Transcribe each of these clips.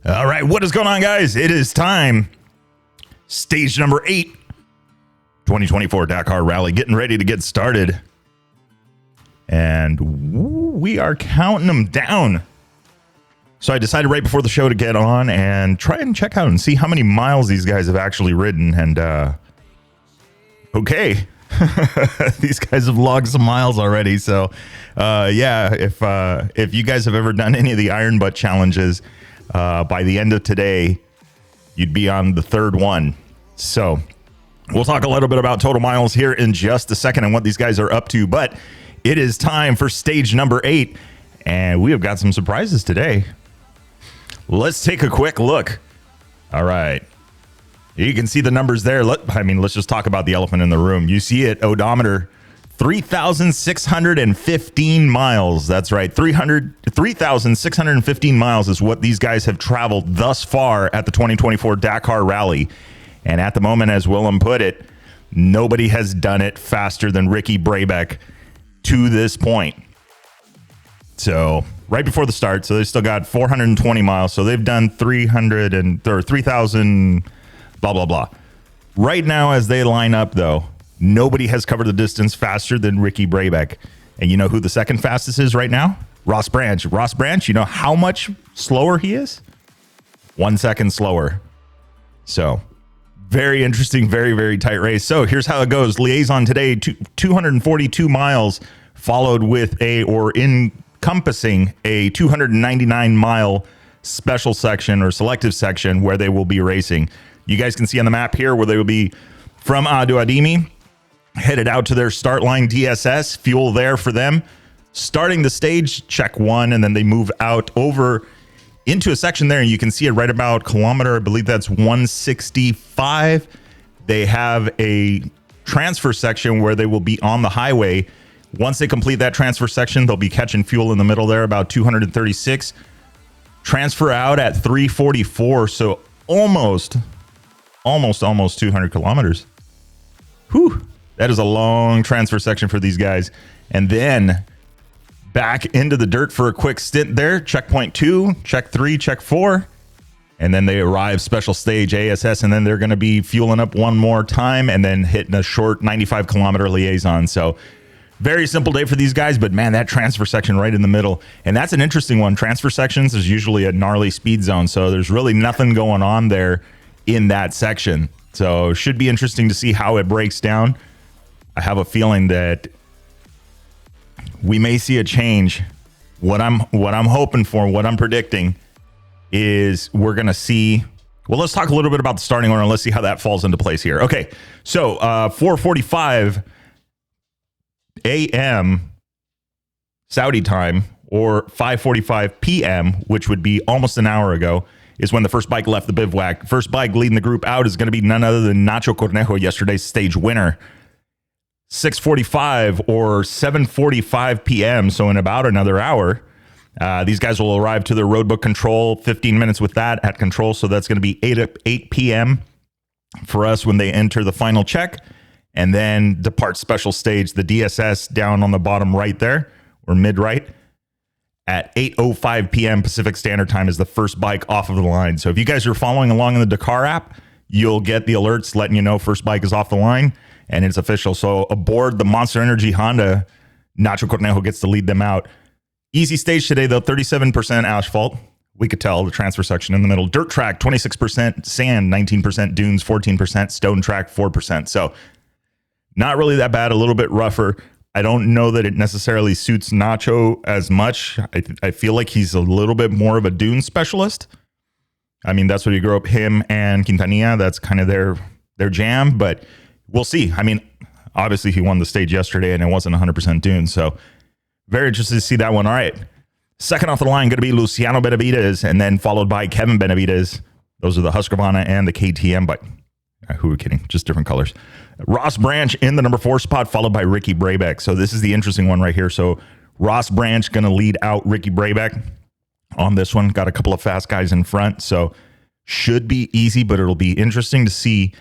All right, what is going on, guys? It is time. Stage number 8, 2024 Dakar Rally, getting ready to get started. And we are counting them down. So I decided right before the show to get on and try and check out and see how many miles these guys have actually ridden. And okay, these guys have logged some miles already. So yeah, if you guys have ever done any of the Iron Butt challenges, by the end of today, you'd be on the third one. So we'll talk a little bit about total miles here in just a second and what these guys are up to. But it is time for stage number 8, and we have got some surprises today. Let's take a quick look. All right. You can see the numbers there. Let's just talk about the elephant in the room. You see it, odometer, 3,615 miles. That's right. 3,615 miles is what these guys have traveled thus far at the 2024 Dakar Rally. And at the moment, as Willem put it, nobody has done it faster than Ricky Brabec to this point. So right before the start, so they still got 420 miles. So they've done 3,000, blah, blah, blah. Right now, as they line up, though, nobody has covered the distance faster than Ricky Brabec. And you know who the second fastest is right now? Ross Branch. Ross Branch, you know how much slower he is? 1 second slower. So very interesting, very, very tight race. So here's how it goes. Liaison today, 242 miles, followed with encompassing a 299 mile special section or selective section where they will be racing. You guys can see on the map here where they will be from Ado Adimi, headed out to their start line DSS, fuel there for them. Starting the stage, check 1, and then they move out over into a section there, and you can see it right about kilometer, I believe that's 165. They have a transfer section where they will be on the highway. Once they complete that transfer section, they'll be catching fuel in the middle there, about 236. Transfer out at 344, so almost 200 kilometers. Whew. That is a long transfer section for these guys. And then back into the dirt for a quick stint there. Checkpoint 2, check 3, check 4. And then they arrive special stage ASS, and then they're going to be fueling up one more time and then hitting a short 95 kilometer liaison. So very simple day for these guys, but man, that transfer section right in the middle. And that's an interesting one. Transfer sections is usually a gnarly speed zone. So there's really nothing going on there in that section. So should be interesting to see how it breaks down. I have a feeling that we may see a change. What I'm hoping for, what I'm predicting is we're going to see. Well, let's talk a little bit about the starting order and let's see how that falls into place here. Okay, so 4:45 a.m. Saudi time or 5:45 p.m., which would be almost an hour ago, is when the first bike left the bivouac. First bike leading the group out is going to be none other than Nacho Cornejo, yesterday's stage winner. 6:45 or 7:45 p.m., so in about another hour, these guys will arrive to their roadbook control, 15 minutes with that at control, so that's going to be 8 p.m. for us when they enter the final check, and then depart special stage, the DSS down on the bottom right there, or mid-right, at 8:05 p.m. Pacific Standard Time is the first bike off of the line. So if you guys are following along in the Dakar app, you'll get the alerts letting you know first bike is off the line, and it's official. So aboard the Monster Energy Honda, Nacho Cornejo gets to lead them out. Easy stage today, though, 37% asphalt. We could tell the transfer section in the middle. Dirt track, 26% sand, 19% dunes, 14% stone track, 4%. So not really that bad, a little bit rougher. I don't know that it necessarily suits Nacho as much. I feel like he's a little bit more of a dune specialist. I mean, that's what he grew up, him and Quintanilla. That's kind of their jam, but we'll see. I mean, obviously he won the stage yesterday and it wasn't 100% dune. So very interested to see that one. All right. Second off the line, going to be Luciano Benavides, and then followed by Kevin Benavides. Those are the Husqvarna and the KTM, but who are we kidding? Just different colors. Ross Branch in the number 4 spot, followed by Ricky Brabec. So this is the interesting one right here. So Ross Branch going to lead out Ricky Brabec on this one. Got a couple of fast guys in front. So should be easy, but it'll be interesting to see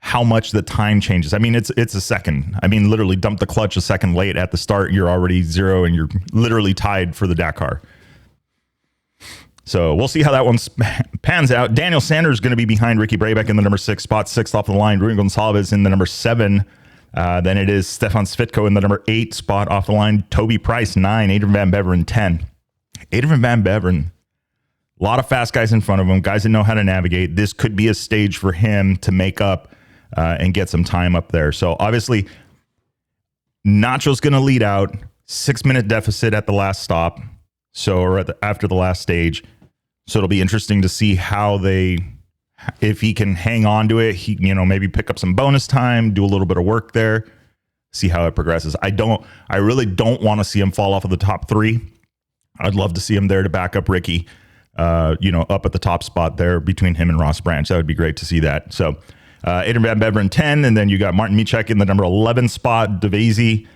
how much the time changes. I mean, it's a second. I mean, literally dump the clutch a second late at the start. You're already 0 and you're literally tied for the Dakar. So we'll see how that one pans out. Daniel Sanders is going to be behind Ricky Brabec in the number 6 spot, 6th off the line. Ruben Gonzalez in the number 7. Then it is Stefan Svitko in the number 8 spot off the line. Toby Price, 9. Adrian Van Beveren, 10. Adrian Van Beveren, a lot of fast guys in front of him, guys that know how to navigate. This could be a stage for him to make up and get some time up there. So obviously, Nacho's going to lead out. 6-minute deficit at the last stop. So, or after the last stage. So it'll be interesting to see how if he can hang on to it, he, maybe pick up some bonus time, do a little bit of work there, see how it progresses. I really don't want to see him fall off of the top 3. I'd love to see him there to back up Ricky, up at the top spot there between him and Ross Branch. That would be great to see that. So Adrian Van Beveren, 10, and then you got Martin Micek in the number 11 spot, Devesi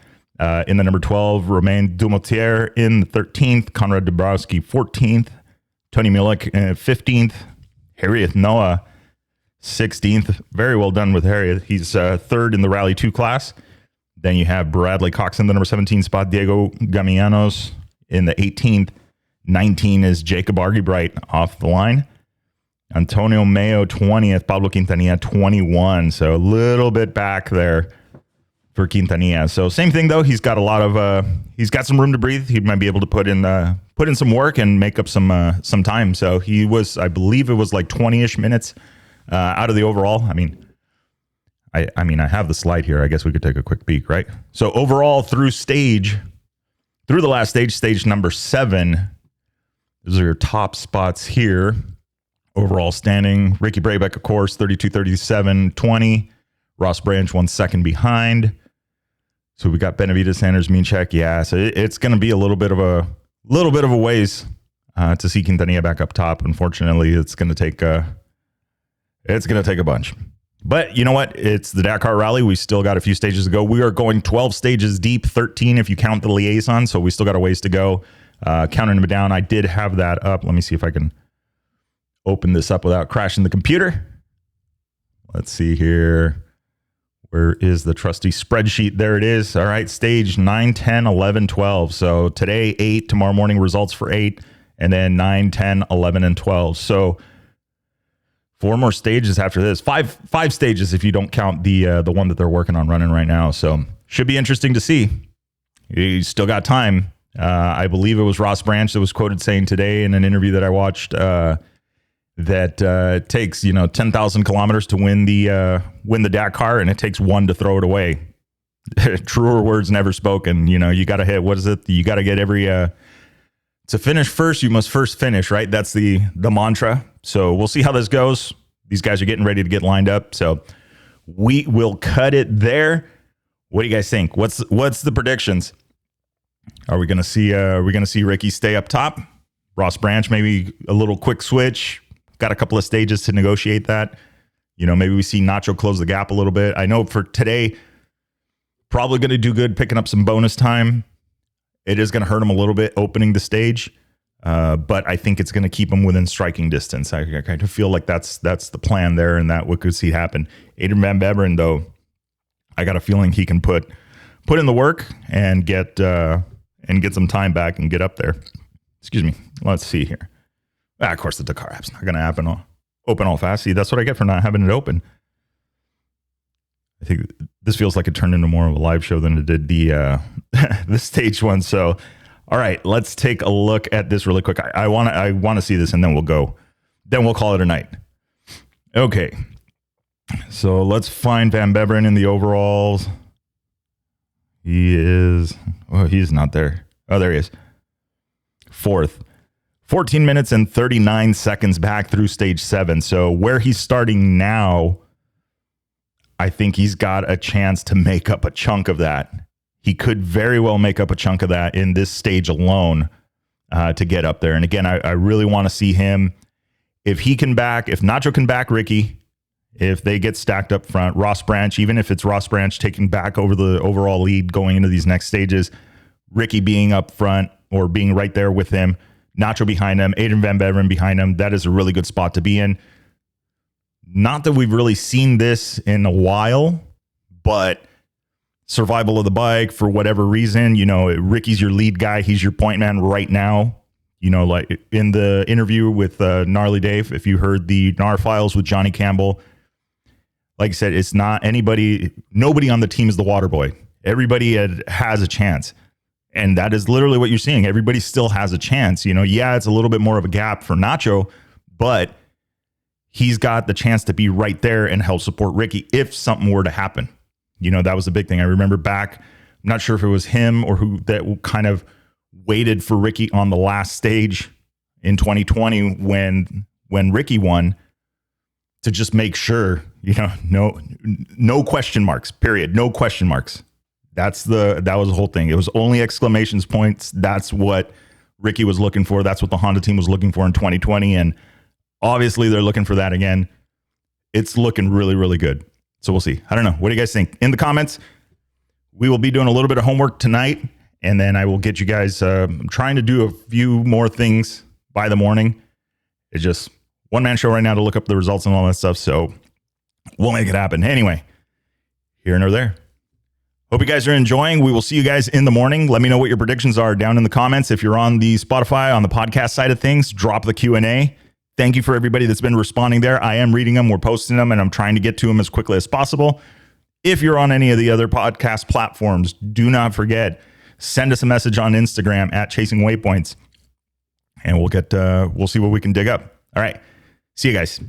in the number 12, Romain Dumotier in the 13th, Konrad Dabrowski 14th, Tony Milik 15th, Harriet Noah 16th. Very well done with Harriet. He's 3rd in the Rally 2 class. Then you have Bradley Cox in the number 17 spot, Diego Gamianos in the 18th. 19 is Jacob Argybright off the line. Antonio Mayo 20th, Pablo Quintanilla 21. So a little bit back there for Quintanilla. So same thing though. He's got he's got some room to breathe. He might be able to put in some work and make up some time. So he was, I believe it was like 20-ish minutes out of the overall. I mean, I have the slide here. I guess we could take a quick peek, right? So overall through the last stage number 7, those are your top spots here. Overall standing, Ricky Brabec, of course, 32, 37, 20. Ross Branch 1 second behind. So we got Benavides, Sanders, Minchek. Yeah, so it's going to be a little bit of a ways to see Quintanilla back up top. Unfortunately, it's going to take a bunch. But you know what? It's the Dakar Rally. We still got a few stages to go. We are going 12 stages deep, 13 if you count the liaison. So we still got a ways to go. Counting them down, I did have that up. Let me see if I can open this up without crashing the computer. Let's see here. Where is the trusty spreadsheet? There it is. All right, stage 9, 10, 11, 12. So today, 8. Tomorrow morning, results for 8. And then 9, 10, 11, and 12. So 4 more stages after this. Five stages if you don't count the one that they're working on running right now. So should be interesting to see. You still got time. I believe it was Ross Branch that was quoted saying today in an interview that I watched that it takes 10,000 kilometers to win the Dakar, and it takes 1 to throw it away. Truer words never spoken. You got to hit, what is it? You got to get every to finish first. You must first finish, right? That's the mantra. So we'll see how this goes. These guys are getting ready to get lined up. So we will cut it there. What do you guys think? What's the predictions? Are we gonna see Ricky stay up top? Ross Branch maybe a little quick switch. Got a couple of stages to negotiate that. Maybe we see Nacho close the gap a little bit. I know for today, probably going to do good picking up some bonus time. It is going to hurt him a little bit opening the stage, but I think it's going to keep him within striking distance. I kind of feel like that's the plan there, and that what could see happen. Adrian Van Beveren, though, I got a feeling he can put in the work and get some time back and get up there. Excuse me. Let's see here. Of course, the Dakar app's not going to open all fast. See, that's what I get for not having it open. I think this feels like it turned into more of a live show than it did the the stage one. So, all right, let's take a look at this really quick. I want to see this, and then we'll go. Then we'll call it a night. Okay. So let's find Van Beveren in the overalls. He's not there. Oh, there he is. 4th. 14 minutes and 39 seconds back through stage 7. So where he's starting now, I think he's got a chance to make up a chunk of that. He could very well make up a chunk of that in this stage alone to get up there. And again, I really want to see him. If Nacho can back Ricky, if they get stacked up front, Ross Branch, even if it's Ross Branch taking back over the overall lead going into these next stages, Ricky being up front or being right there with him, Nacho behind him, Adrian Van Beveren behind him, that is a really good spot to be in. Not that we've really seen this in a while, but survival of the bike for whatever reason, Ricky's your lead guy. He's your point man right now. You know, like in the interview with Gnarly Dave, if you heard the NAR files with Johnny Campbell, like I said, it's not nobody on the team is the water boy. Everybody has a chance. And that is literally what you're seeing. Everybody still has a chance. You know, yeah, it's a little bit more of a gap for Nacho, but he's got the chance to be right there and help support Ricky if something were to happen. You know, that was the big thing. I remember back, I'm not sure if it was him or who that kind of waited for Ricky on the last stage in 2020 when Ricky won, to just make sure, you know, no question marks, period. No question marks. That was the whole thing. It was only exclamations points. That's what Ricky was looking for. That's what the Honda team was looking for in 2020. And obviously they're looking for that again. It's looking really, really good. So we'll see. I don't know. What do you guys think? In the comments, we will be doing a little bit of homework tonight, and then I will get you guys, I'm trying to do a few more things by the morning. It's just one-man show right now to look up the results and all that stuff. So we'll make it happen. Anyway, here and there. Hope you guys are enjoying. We will see you guys in the morning. Let me know what your predictions are down in the comments. If you're on the Spotify, on the podcast side of things, drop the Q&A. Thank you for everybody that's been responding there. I am reading them. We're posting them, and I'm trying to get to them as quickly as possible. If you're on any of the other podcast platforms, do not forget, send us a message on Instagram at Chasing Waypoints, and we'll see what we can dig up. All right. See you guys.